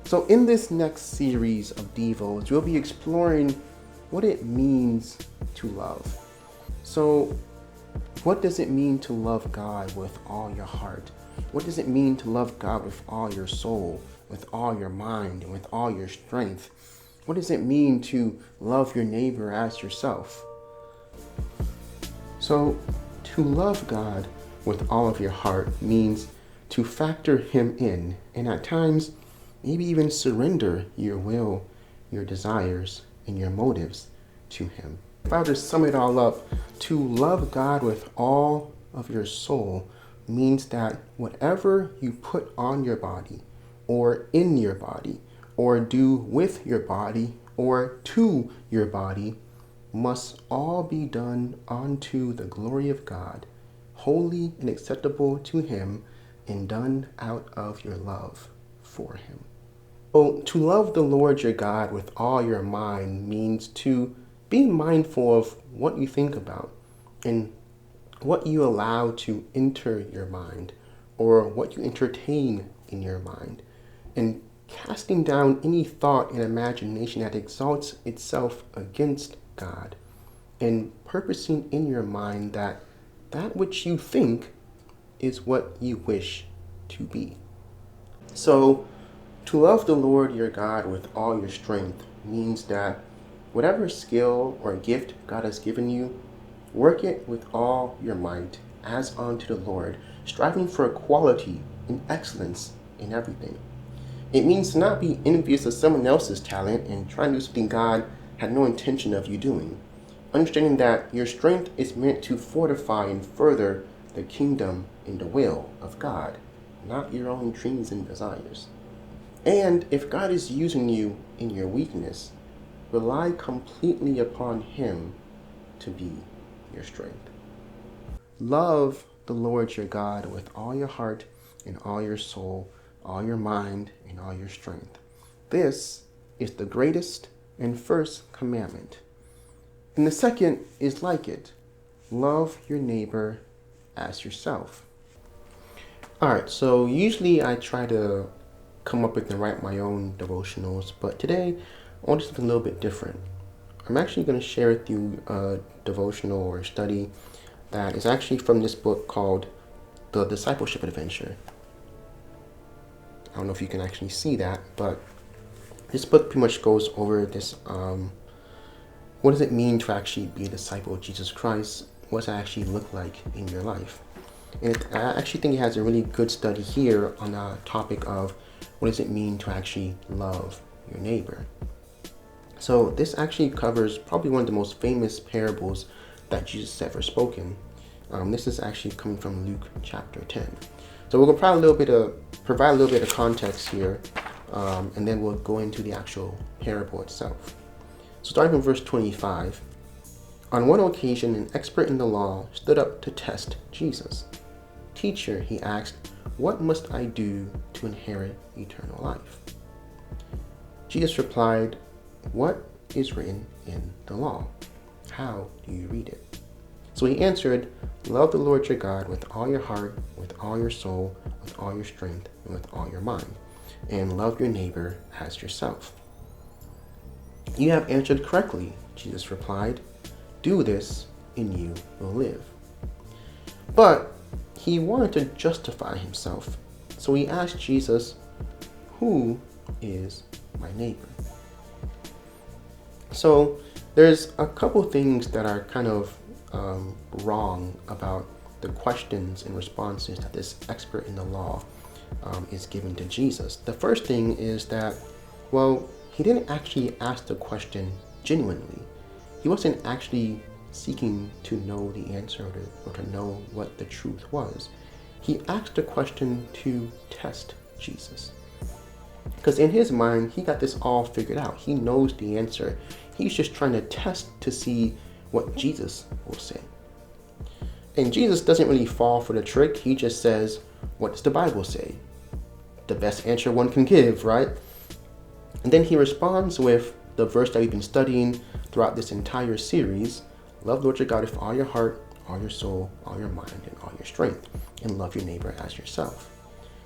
So in this next series of Devos, we'll be exploring what it means to love. So what does it mean to love God with all your heart? What does it mean to love God with all your soul, with all your mind, and with all your strength? What does it mean to love your neighbor as yourself? So to love God with all of your heart means to factor him in, and at times maybe even surrender your will, your desires, and your motives to him. If I were to sum it all up, to love God with all of your soul means that whatever you put on your body, or in your body, or do with your body, or to your body, must all be done unto the glory of God, holy and acceptable to him, and done out of your love for him. So to love the Lord your God with all your mind means to be mindful of what you think about and what you allow to enter your mind, or what you entertain in your mind, and casting down any thought and imagination that exalts itself against God, and purposing in your mind that that which you think is what you wish to be. So to love the Lord your God with all your strength means that whatever skill or gift God has given you, work it with all your might as unto the Lord, striving for equality and excellence in everything. It means to not be envious of someone else's talent and trying to do something God had no intention of you doing. Understanding that your strength is meant to fortify and further the kingdom and the will of God, not your own dreams and desires. And if God is using you in your weakness, rely completely upon him to be your strength. Love the Lord your God with all your heart and all your soul, all your mind, and all your strength. This is the greatest and first commandment. And the second is like it. Love your neighbor as yourself. All right, so usually I try to come up with and write my own devotionals, but today I want to do something a little bit different. I'm actually going to share with you a devotional or a study that is actually from this book called the Discipleship Adventure. I don't know if you can actually see that, but this book pretty much goes over this, what does it mean to actually be a disciple of Jesus Christ? What does that actually look like in your life? And I actually think it has a really good study here on the topic of what does it mean to actually love your neighbor. So this actually covers probably one of the most famous parables that Jesus ever spoken. This is actually coming from Luke chapter 10. So we're going to provide a little bit of context here, and then we'll go into the actual parable itself. So starting from verse 25, on one occasion an expert in the law stood up to test Jesus. Teacher, he asked, what must I do to inherit eternal life? Jesus replied, what is written in the law? How do you read it? So he answered, love the Lord your God with all your heart, with all your soul, with all your strength, and with all your mind, and love your neighbor as yourself. You have answered correctly, Jesus replied. Do this, and you will live. But he wanted to justify himself, so he asked Jesus, who is my neighbor? So there's a couple things that are kind of wrong about the questions and responses that this expert in the law is giving to Jesus. The first thing is that, well, he didn't actually ask the question genuinely. He wasn't actually seeking to know the answer or to know what the truth was. He asked the question to test Jesus. Because in his mind, he got this all figured out. He knows the answer. He's just trying to test to see what Jesus will say. And Jesus doesn't really fall for the trick. He just says, what does the Bible say? The best answer one can give, right? And then he responds with the verse that we've been studying throughout this entire series. Love the Lord your God with all your heart, all your soul, all your mind, and all your strength. And love your neighbor as yourself.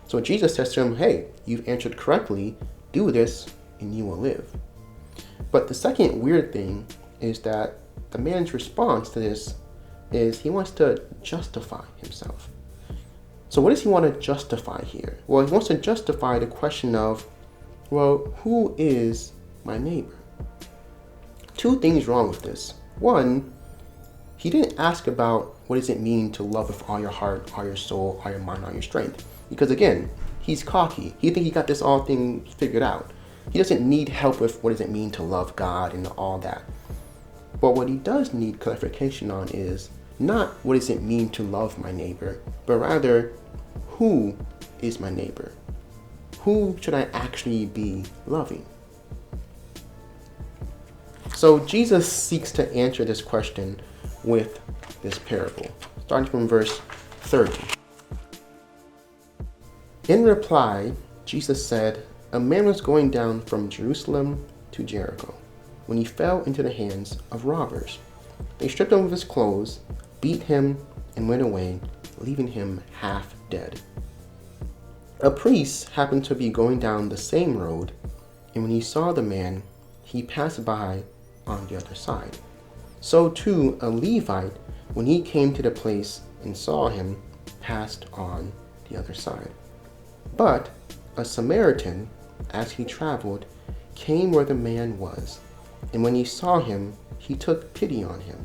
So Jesus says to him, hey, you've answered correctly. do this and you will live. But the second weird thing is that the man's response to this is he wants to justify himself. So what does he want to justify here? Well, he wants to justify the question of, well, who is my neighbor? Two things wrong with this. One, he didn't ask about what does it mean to love with all your heart, all your soul, all your mind, all your strength. Because again, he's cocky. He thinks he got this all thing figured out. He doesn't need help with what does it mean to love God and all that. But what he does need clarification on is not what does it mean to love my neighbor, but rather, who is my neighbor? Who should I actually be loving? So Jesus seeks to answer this question with this parable, starting from verse 30. In reply, Jesus said, a man was going down from Jerusalem to Jericho when he fell into the hands of robbers. They stripped him of his clothes, beat him, and went away, leaving him half dead. A priest happened to be going down the same road, and when he saw the man, he passed by on the other side. So too a Levite, when he came to the place and saw him, passed on the other side. But a Samaritan, as he traveled, came where the man was, and when he saw him, he took pity on him.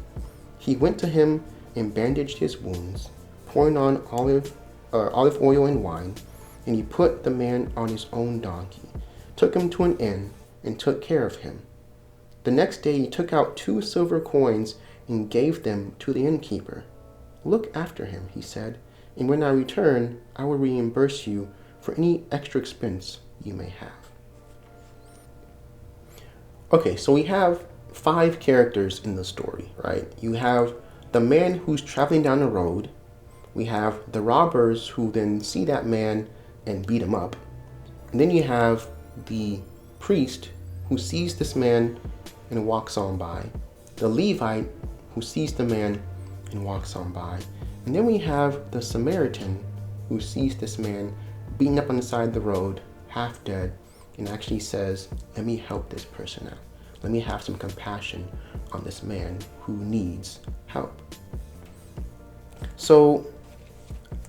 He went to him and bandaged his wounds, pouring on olive oil and wine, and he put the man on his own donkey, took him to an inn, and took care of him. The next day he took out 2 silver coins and gave them to the innkeeper. Look after him, he said, and when I return, I will reimburse you for any extra expense you may have. Okay, so we have 5 characters in the story, right? You have the man who's traveling down the road. We have the robbers who then see that man and beat him up. And then you have the priest who sees this man and walks on by. The Levite who sees the man and walks on by. And then we have the Samaritan who sees this man beaten up on the side of the road, half dead, and actually says, let me help this person out. Let me have some compassion on this man who needs help. So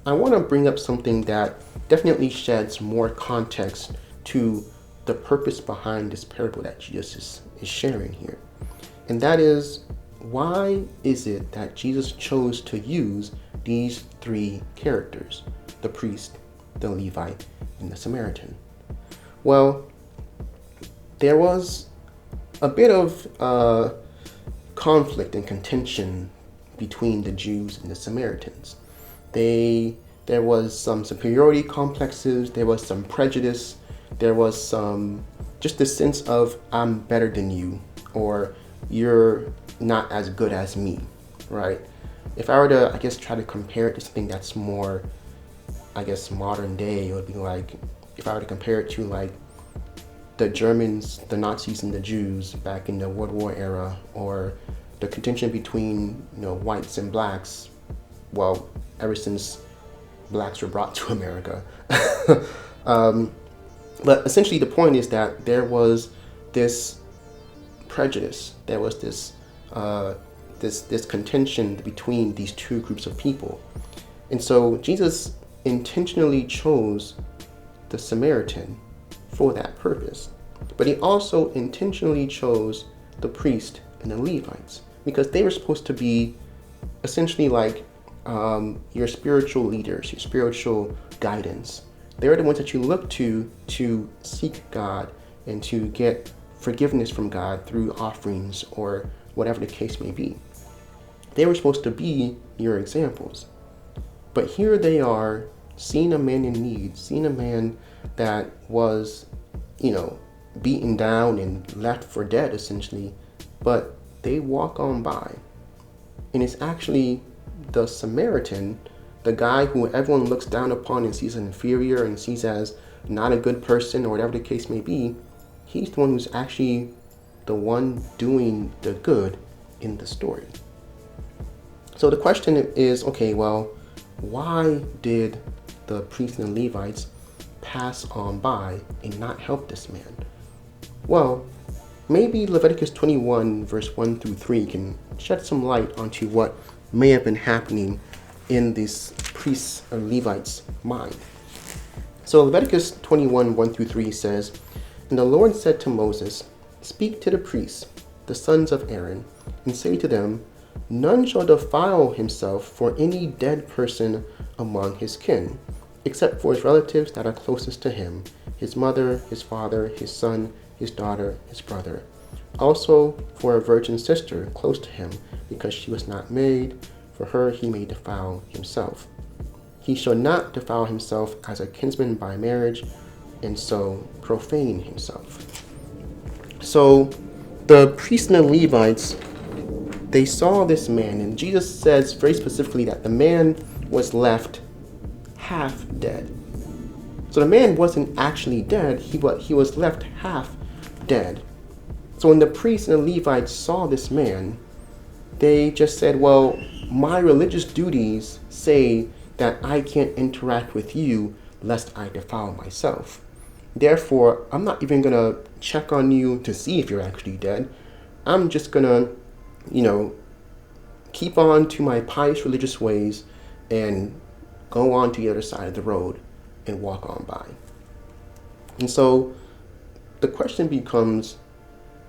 I want to bring up something that definitely sheds more context to the purpose behind this parable that Jesus is sharing here. And that is, why is it that Jesus chose to use these 3 characters, the priest, the Levite, and the Samaritan? Well, there was a bit of conflict and contention between the Jews and the Samaritans. There was some superiority complexes, there was some prejudice, there was some just a sense of I'm better than you, or you're not as good as me, right? If I were to, try to compare it to something that's more, modern day, it would be like, if I were to compare it to like the Germans, the Nazis, and the Jews back in the World War era, or the contention between, whites and blacks, well, ever since blacks were brought to America. But essentially the point is that there was this prejudice, there was this contention between these 2 groups of people. And so Jesus intentionally chose the Samaritan for that purpose. But he also intentionally chose the priest and the Levites because they were supposed to be essentially like your spiritual leaders, your spiritual guidance. They're the ones that you look to seek God and to get forgiveness from God through offerings or whatever the case may be. They were supposed to be your examples. But here they are, seeing a man in need, seeing a man that was, beaten down and left for dead, essentially. But they walk on by. And it's actually the Samaritan, the guy who everyone looks down upon and sees as inferior and sees as not a good person or whatever the case may be. He's the one who's actually the one doing the good in the story. So the question is, okay, well, why did the priests and Levites pass on by and not help this man? Well, maybe Leviticus 21 verse 1 through 3 can shed some light onto what may have been happening in this priest's or Levite's mind. So Leviticus 21 1 through 3 says, "And the Lord said to Moses, Speak to the priests, the sons of Aaron, and say to them, None shall defile himself for any dead person among his kin, except for his relatives that are closest to him, his mother, his father, his son, his daughter, his brother. Also for a virgin sister close to him, because she was not married, for her he may defile himself. He shall not defile himself as a kinsman by marriage, and so profane himself." So the priests and the Levites, they saw this man, and Jesus says very specifically that the man was left half dead. So the man wasn't actually dead, he was left half dead. So when the priests and the Levites saw this man, they just said, well, my religious duties say that I can't interact with you lest I defile myself. Therefore, I'm not even going to check on you to see if you're actually dead. I'm just going to, keep on to my pious religious ways and go on to the other side of the road and walk on by. And so the question becomes,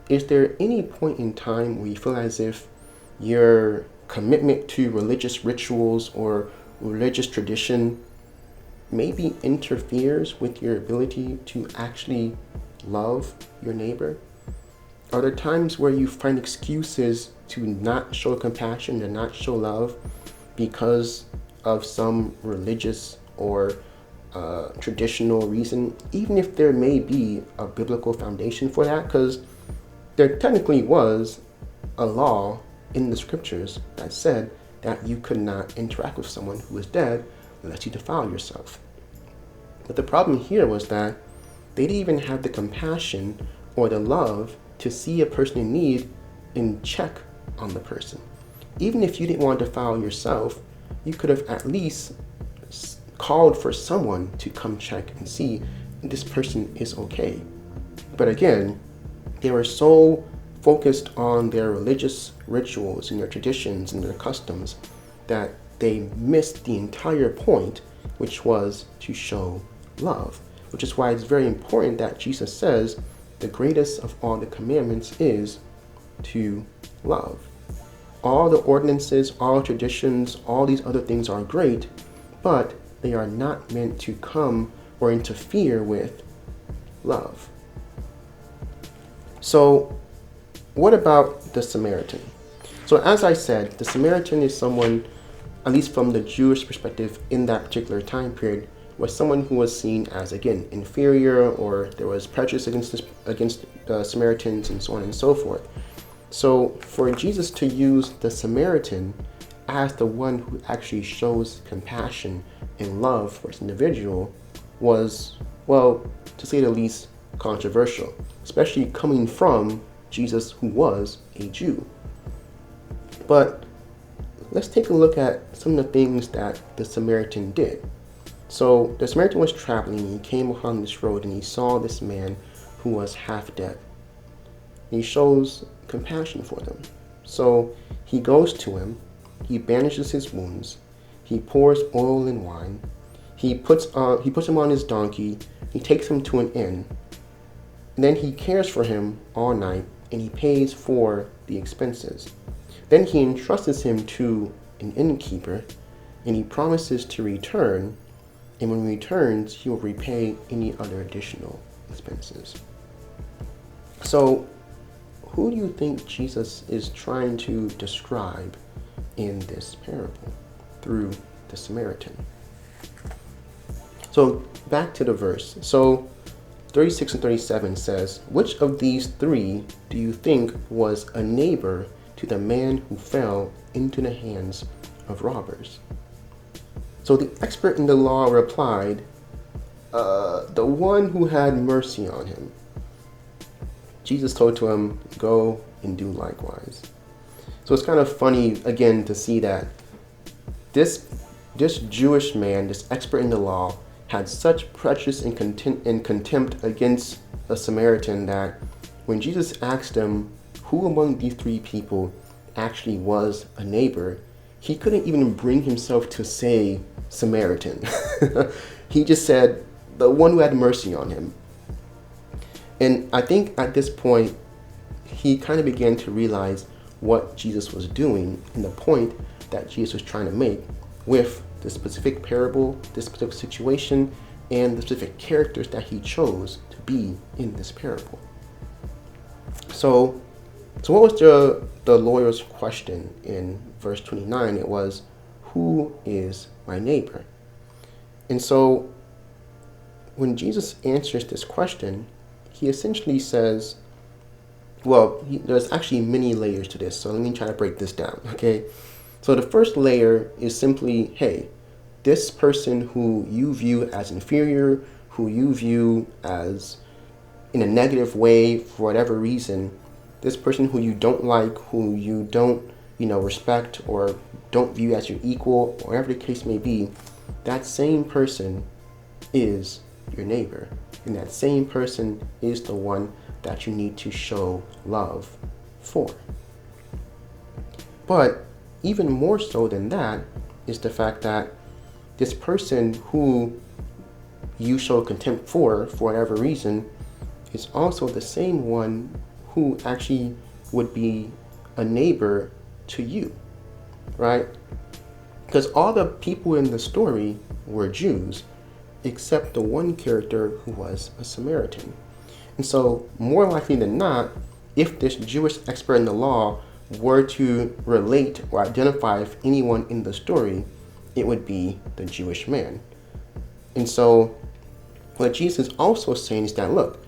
is there any point in time where you feel as if your commitment to religious rituals or religious tradition maybe interferes with your ability to actually love your neighbor? Are there times where you find excuses to not show compassion and not show love because of some religious or traditional reason, even if there may be a biblical foundation for that? Because there technically was a law in the scriptures that said that you could not interact with someone who was dead unless you defile yourself. But the problem here was that they didn't even have the compassion or the love to see a person in need and check on the person. Even if you didn't want to defile yourself, you could have at least called for someone to come check and see this person is okay. But again, they were so focused on their religious rituals and their traditions and their customs that they missed the entire point, which was to show love. Which is why it's very important that Jesus says the greatest of all the commandments is to love. All the ordinances, all traditions, all these other things are great, but they are not meant to come or interfere with love. So what about the Samaritan? So as I said, the Samaritan is someone, at least from the Jewish perspective in that particular time period, was someone who was seen as, again, inferior, or there was prejudice against Samaritans and so on and so forth. So for Jesus to use the Samaritan as the one who actually shows compassion and love for this individual was, well, to say the least, controversial, especially coming from Jesus, who was a Jew. But let's take a look at some of the things that the Samaritan did. So the Samaritan was traveling, and he came upon this road, and he saw this man who was half dead. And he shows compassion for them. So he goes to him, he bandages his wounds, he pours oil and wine, he puts him on his donkey, he takes him to an inn, and then he cares for him all night, and he pays for the expenses. Then he entrusts him to an innkeeper, and he promises to return, and when he returns, he will repay any other additional expenses. So, who do you think Jesus is trying to describe in this parable through the Samaritan? So, back to the verse. So, 36 and 37 says, "Which of these three do you think was a neighbor to the man who fell into the hands of robbers?" So the expert in the law replied, the one who had mercy on him. Jesus told to him, "Go and do likewise." So it's kind of funny, again, to see that this Jewish man, this expert in the law, had such prejudice and contempt against a Samaritan that when Jesus asked him who among these three people actually was a neighbor, he couldn't even bring himself to say Samaritan. He just said the one who had mercy on him. And I think at this point, he kind of began to realize what Jesus was doing and the point that Jesus was trying to make with the specific parable, this specific situation, and the specific characters that he chose to be in this parable. So what was the lawyer's question in verse 29? It was, who is my neighbor? And so when Jesus answers this question, he essentially says, well, there's actually many layers to this, so let me try to break this down, okay? So the first layer is simply, hey, this person who you view as inferior, who you view as in a negative way for whatever reason, this person who you don't like, who you don't, respect or don't view as your equal, or whatever the case may be, that same person is your neighbor. And that same person is the one that you need to show love for. But even more so than that is the fact that this person who you show contempt for whatever reason, is also the same one who actually would be a neighbor to you, right? Because all the people in the story were Jews, except the one character who was a Samaritan. And so, more likely than not, if this Jewish expert in the law were to relate or identify with anyone in the story, it would be the Jewish man. And so, what Jesus is also saying is that, look,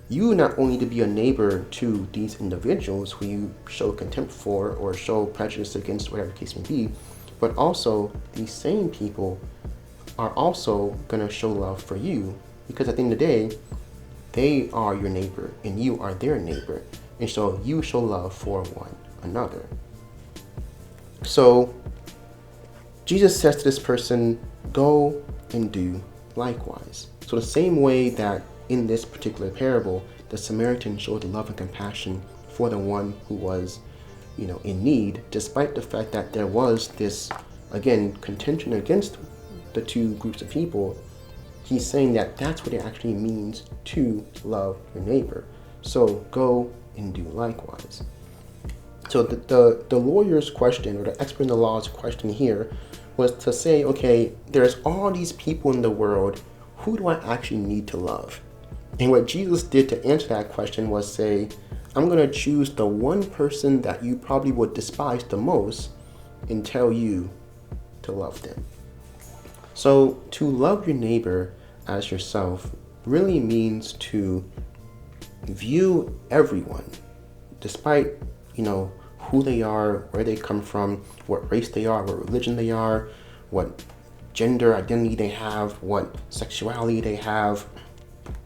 you not only need to be a neighbor to these individuals who you show contempt for or show prejudice against, whatever the case may be, but also these same people are also going to show love for you, because at the end of the day, they are your neighbor and you are their neighbor. And so you show love for one another. So Jesus says to this person, go and do likewise. So the same way that in this particular parable, the Samaritan showed love and compassion for the one who was, in need, despite the fact that there was this, again, contention against the two groups of people, he's saying that that's what it actually means to love your neighbor. So go and do likewise. So the lawyer's question, or the expert in the law's question here, was to say, okay, there's all these people in the world, who do I actually need to love? And what Jesus did to answer that question was say, I'm going to choose the one person that you probably would despise the most and tell you to love them. So to love your neighbor as yourself really means to view everyone, despite, who they are, where they come from, what race they are, what religion they are, what gender identity they have, what sexuality they have,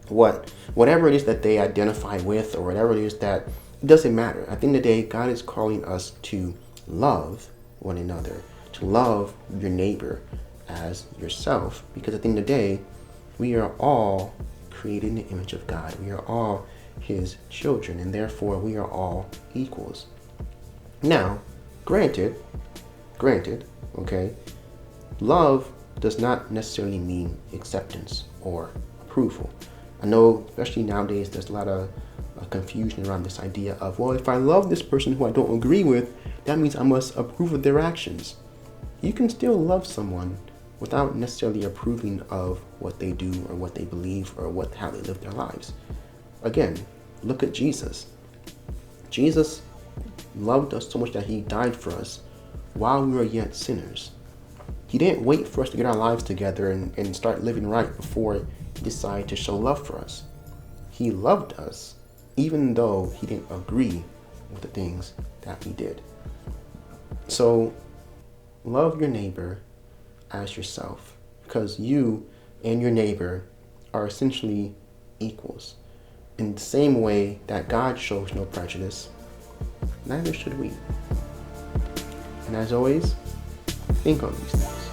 whatever it is that they identify with, or whatever it is that, it doesn't matter. At the end of the day, God is calling us to love one another, to love your neighbor as yourself, because at the end of the day, we are all created in the image of God. We are all his children, and therefore we are all equals. Now, granted, okay, love does not necessarily mean acceptance or approval. I know, especially nowadays, there's a lot of confusion around this idea of, well, if I love this person who I don't agree with, that means I must approve of their actions. You can still love someone without necessarily approving of what they do or what they believe or how they live their lives. Again, look at Jesus. Jesus loved us so much that he died for us while we were yet sinners. He didn't wait for us to get our lives together and start living right before he decided to show love for us. He loved us even though he didn't agree with the things that we did. So love your neighbor as yourself, because you and your neighbor are essentially equals. In the same way that God shows no prejudice, neither should we. And as always, think on these things.